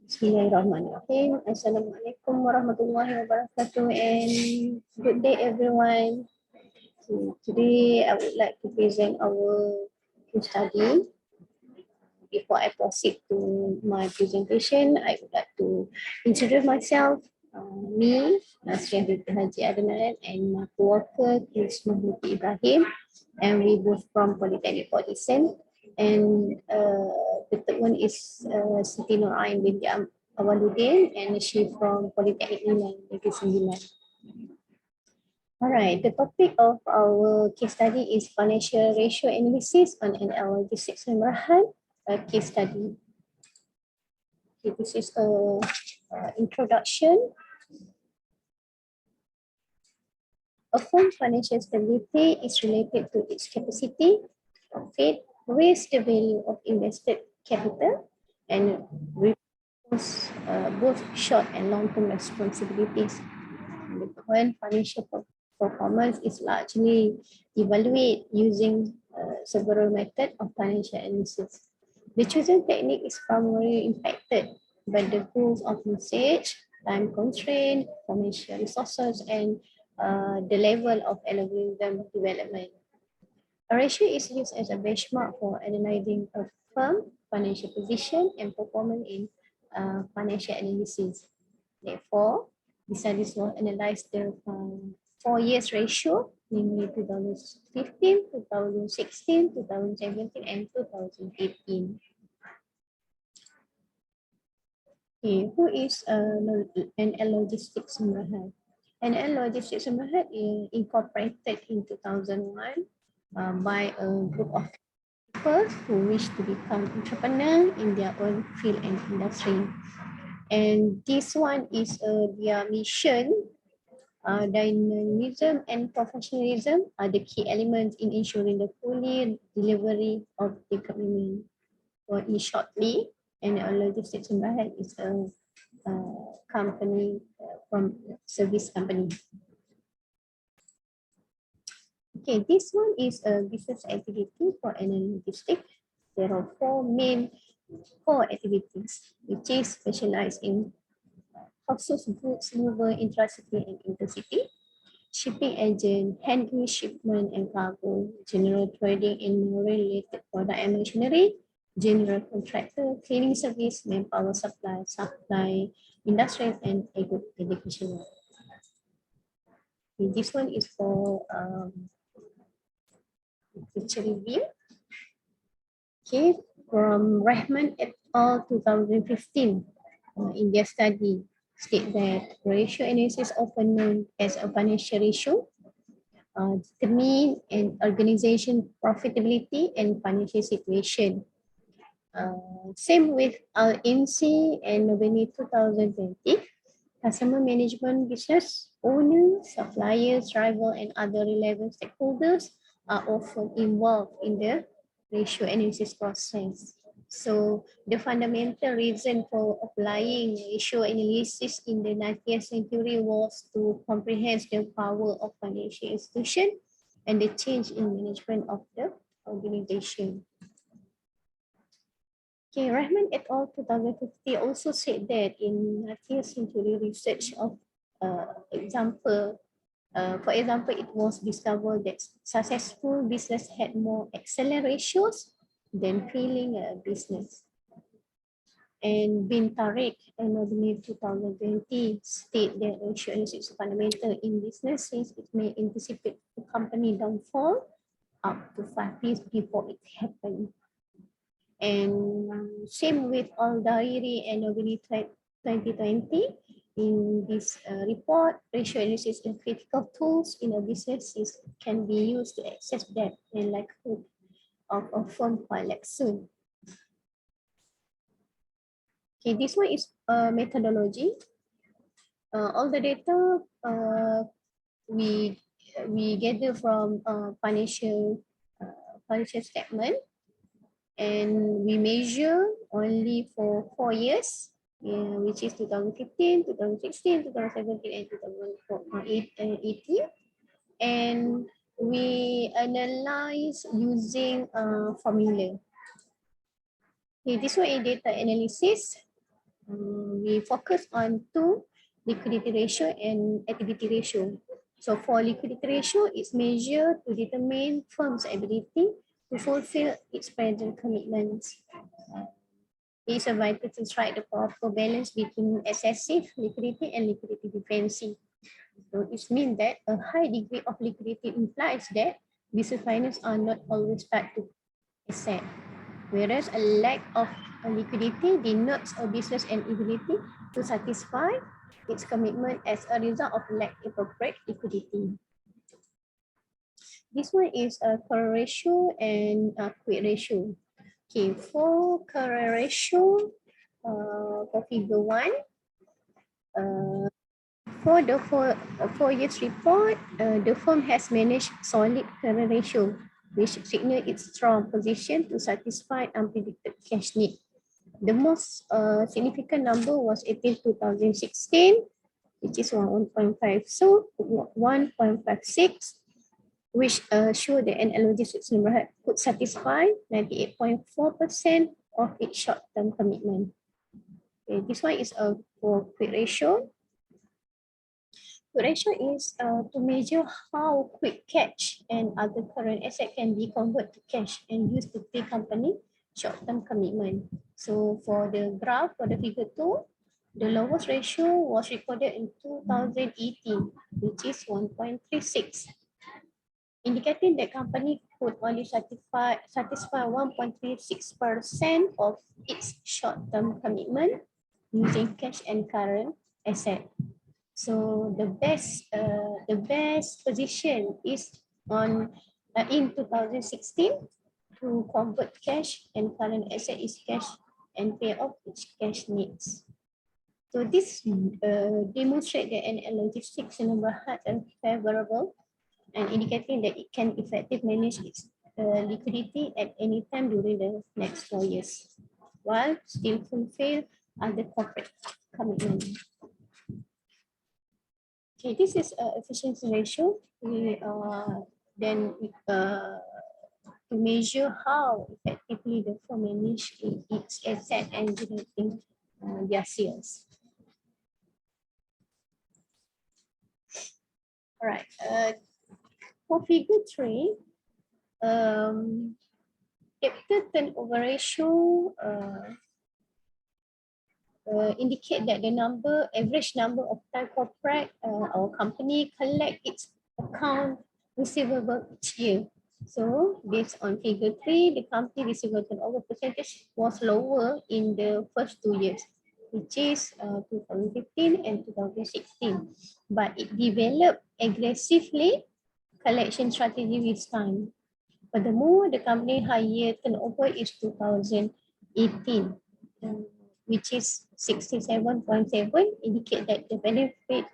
Bismillahirrahmanirrahim. Assalamualaikum warahmatullahi wabarakatuh and good day everyone. So, today I would like to present our case study. Before I proceed to my presentation, I would like to introduce myself. Me, Nasriyah Adnan, and my co-worker is Humanities Ibrahim, and we both from Politeknik Dickson. And the third one is Siti Nurain binti Awaludin, and she from Politeknik Dickson. Alright, the topic of our case study is financial ratio analysis on an logistics Marhan case study. Okay, this is a introduction. A firm's financial stability is related to its capacity, profit, raise the value of invested capital, and repose both short and long-term responsibilities. When financial performance is largely evaluated using several methods of financial analysis. The chosen technique is primarily impacted by the goals of usage, time constraint, financial resources, and the level of algorithm development. A ratio is used as a benchmark for analyzing a firm financial position and performance in financial analysis. Therefore, the studies will analyze the 4 years ratio, namely 2015, 2016, 2017, and 2018. Okay, who is an logistics Sumberhad? An logistics Sumberhad is incorporated in 2001 by a group of people who wish to become entrepreneurs in their own field and industry. And this one is their mission. Dynamism and professionalism are the key elements in ensuring the fully delivery of the commitment. Or in shortly, and logistics Sumberhad is a company from service company. Okay, this one is a business activity for logistics. There are 4 main core activities, which is specialized in household goods mover, intracity and intercity, shipping agent, handling shipment and cargo, general trading in related product and machinery, general contractor, cleaning service, manpower supply, industrial and education. Okay, this one is for feature review. Okay, from Rahman et al. 2015 in their study state that ratio analysis, often known as a financial ratio, determine an organization profitability and financial situation. Same with IRCHST and November 2020, customer management business owners, suppliers, rival, and other relevant stakeholders are often involved in the ratio analysis process. So the fundamental reason for applying ratio analysis in the 19th century was to comprehend the power of financial institution and the change in management of the organization. Okay, Rahman et al. 2050 also said that in 19th century research of for example, it was discovered that successful business had more excellent ratios than failing business. And Bin Tariq and November 2020 state that ratio analysis is fundamental in business since it may anticipate the company downfall up to 5 years before it happened. And same with Al-Dairi and November 2020. In this report, ratio analysis and critical tools in a business can be used to assess depth and likelihood of a firm collapse soon. Okay, this one is methodology. All the data we gather from financial statement, and we measure only for 4 years. Which is 2015, 2016, 2017, and 2018. And we analyze using a formula. Okay, this one is data analysis. we focus on two, liquidity ratio and activity ratio. So for liquidity ratio, it's measured to determine firm's ability to fulfill its present commitments. It is vital to strike the proper balance between excessive liquidity and liquidity deficiency. So it means that a high degree of liquidity implies that business finance are not always tied to asset, whereas a lack of liquidity denotes a business inability to satisfy its commitment as a result of lack of appropriate liquidity. This one is a current ratio and a quick ratio. Okay, for current ratio, for figure 1, for the 4 years report, the firm has managed solid current ratio, which signals its strong position to satisfy unpredicted cash need. The most significant number was April 2016, which is 1.5, so 1.56, which showed that an logistics could satisfy 98.4% of its short-term commitment. Okay, this one is a for quick ratio. Quick ratio is to measure how quick cash and other current asset can be converted to cash and used to pay company short-term commitment. So for the graph for the figure 2, the lowest ratio was recorded in 2018, which is 1.36. Indicating that company could only satisfy 1.36% of its short-term commitment using cash and current asset. So the best position is on in 2016 to convert cash and current asset is cash and pay off its cash needs. So this demonstrates that an logistics number has a favorable and indicating that it can effectively manage its liquidity at any time during the next 4 years, while still fulfill other corporate commitments. Okay, this is efficiency ratio. We then to measure how effectively the firm manage its asset and generating their sales. All right. For figure 3, capital turnover ratio indicate that the average number of time corporate or company collect its account receivable each year. So based on figure 3, the company receivable turnover percentage was lower in the first 2 years, which is 2015 and 2016. But it developed aggressively collection strategy with time. Furthermore, the company higher turnover is 2018, which is 67.7, indicate that the benefit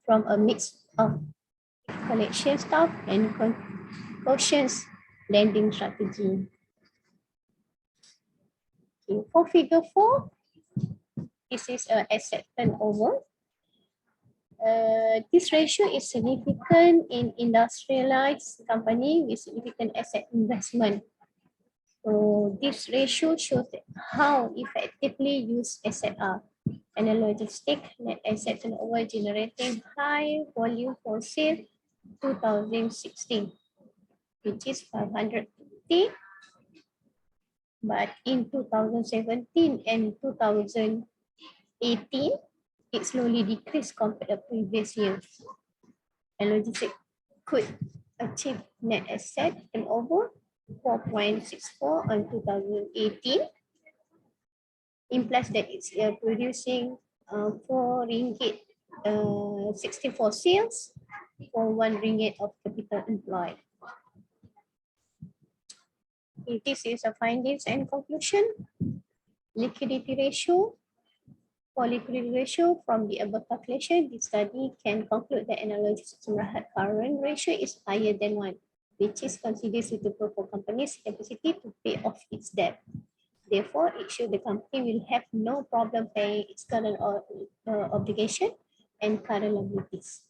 from a mix of collection staff and cautious lending strategy. Okay, for figure 4, this is asset turnover. This ratio is significant in industrialized company with significant asset investment. So this ratio shows how effectively used assets are. And a logistic net asset turnover generating high volume for sale 2016, which is 550. But in 2017 and 2018, it slowly decreased compared to previous years. And logistic could achieve net asset turnover 4.64 on 2018, implies that it's producing 4 ringgit 64 sales for 1 ringgit of capital employed. Okay, this is a findings and conclusion. Liquidity ratio. For liquidity ratio, from the above calculation, the study can conclude that analogous current ratio is higher than 1, which is considered suitable for company's capacity to pay off its debt. Therefore, it shows the company will have no problem paying its current obligation and current liabilities.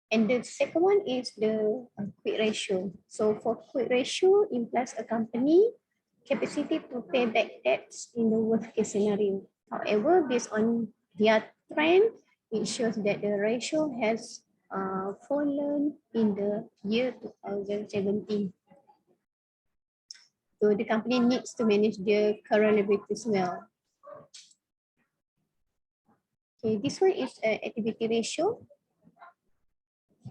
And the second one is the quick ratio. So for quick ratio implies a company capacity to pay back debts in the worst case scenario. However, based on their trend, it shows that the ratio has fallen in the year 2017. So the company needs to manage their current liabilities well. Okay, this one is activity ratio,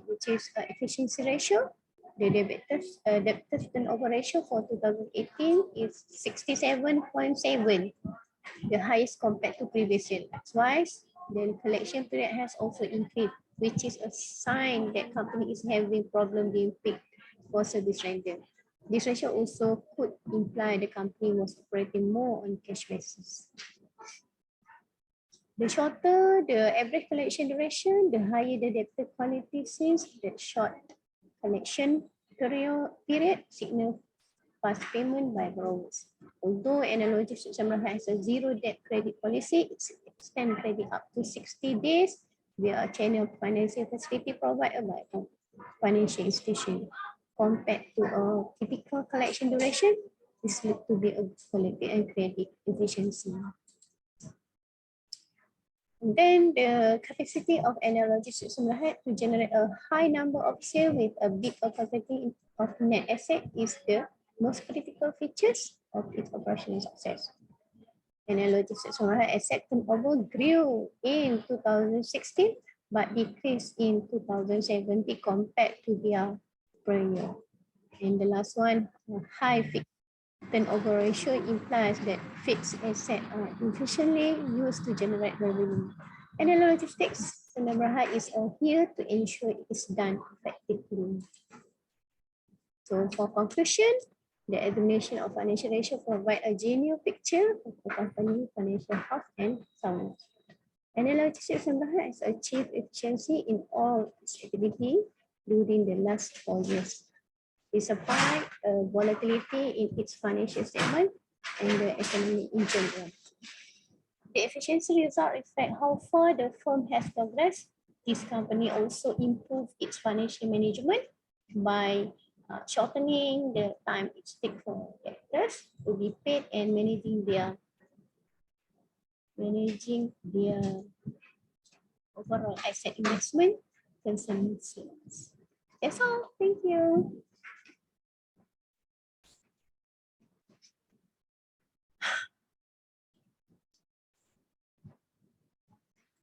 which is efficiency ratio. The debtors turnover ratio for 2018 is 67.7, the highest compared to previous year. Likewise, the collection period has also increased, which is a sign that company is having problem being picked for service render. This ratio also could imply the company was operating more on cash basis. The shorter the average collection duration, the higher the debtor quality, since the short collection period signal fast payment by borrowers. Although analogy has a zero debt credit policy, it extends credit up to 60 days via a channel of financial facility provided by a financial institution. Compared to a typical collection duration, this looks to be a quality and credit efficiency. And then the capacity of analogy system to generate a high number of sales with a big capacity of net asset is the most critical features of its operational success. Analogy system asset turnover grew in 2016 but decreased in 2017 compared to their prior year. And the last one, high fixed turnover ratio implies that fixed assets are efficiently used to generate revenue. And the logistics is here to ensure it is done effectively. So for conclusion, the examination of financial ratio provide a genuine picture of the company financial health and soundness. Analytics has achieved efficiency in all its activity during the last 4 years. Despite volatility in its financial statement and the economy in general. The efficiency result reflect how far the firm has progressed. This company also improved its financial management by shortening the time it takes for debtors to be paid and managing their overall asset investment concerning sales. That's all. Thank you.